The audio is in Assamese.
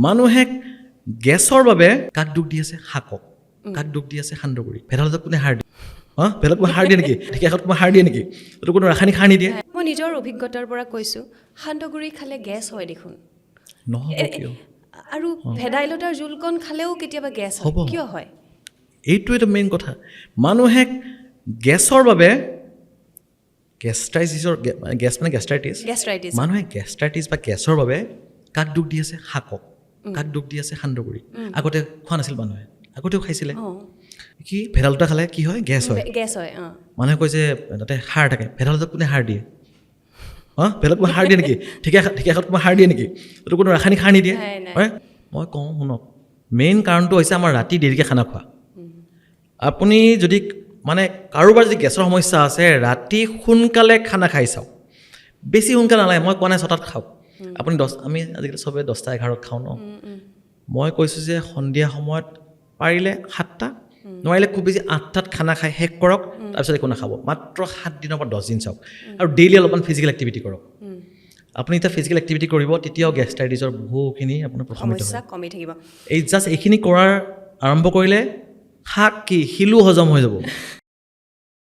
মানুহে গেছৰ বাবে কাক দুখ দি আছে শাকক, কাক দুখ দি আছে সান্দহগুৰি। ভেদাইলতাক কোনে সাৰ দিয়ে? ভেদাইলতাক কোনে সাৰ দিয়ে নেকি? ঢেকীয়াখোৱাত কোনে সাৰ দিয়ে নেকি? এইটো কোনো ৰাসায়নিক সাৰ নিদিয়ে। মই নিজৰ অভিজ্ঞতাৰ পৰা কৈছোঁ, সান্দহগুৰি খালে গেছ হয় দেখোন। নহ'ব কিয়? আৰু ভেদাইলতাৰ জোলকণ খালেও কেতিয়াবা গেছ হয়, হ'ব। কিয় হয়? এইটোৱেতো মেইন কথা। মানুহে গেছৰ বাবে গেষ্ট্ৰাইটিছৰ গেছ মানে গেষ্ট্ৰাইটিছ, গেষ্ট্ৰাইটিছ মানুহে গেষ্ট্ৰাইটিছ বা গেছৰ বাবে কাক দুখ দি আছে শাকক, কাক দুখ দি আছে সান্দহগুৰি। আগতে খোৱা নাছিল মানুহে, আগতেও খাইছিলে। কি ভেদাইলতা খালে কি হয়? গেছ হয়। গেছ হয়। মানুহে কয় যে তাতে সাৰ থাকে। ভেদাইলতাক কোনে সাৰ দিয়ে? ভেদাইলতাক কোনে সাৰ দিয়ে নেকি? ঢেকীয়াখোৱাত কোনে সাৰ দিয়ে নেকি? এইটো কোনো ৰাসায়নিক সাৰ নিদিয়ে। হয়, মই কওঁ শুনক, মেইন কাৰণটো হৈছে আমাৰ ৰাতি দেৰিকৈ খানা খোৱা। আপুনি যদি মানে কাৰোবাৰ যদি গেছৰ সমস্যা আছে, ৰাতি সোনকালে খানা খাই চাওক। বেছি সোনকালে নালাগে, মই কোৱা নাই 6টাত খাওক। আপুনি আমি আজিকালি চবে 10টা 11ত খাওঁ ন। মই কৈছোঁ যে সন্ধিয়া সময়ত পাৰিলে 7টা, নোৱাৰিলে খুব বেছি 8টাত খানা খাই শেষ কৰক, তাৰপিছত একো নাখাব। মাত্ৰ 7 দিনৰ পৰা 10 দিন চাওক। আৰু ডেইলি অলপমান ফিজিকেল এক্টিভিটি কৰক। আপুনি এতিয়া ফিজিকেল এক্টিভিটি কৰিব, তেতিয়াও গেষ্ট্ৰাইটিছৰ বহুখিনি আপোনাৰ প্ৰশমিত সমস্যা হয়। কমি থাকিব। এই জাষ্ট এইখিনি কৰাৰ আৰম্ভ কৰিলে শাক কি শিলো হজম হৈ যাব।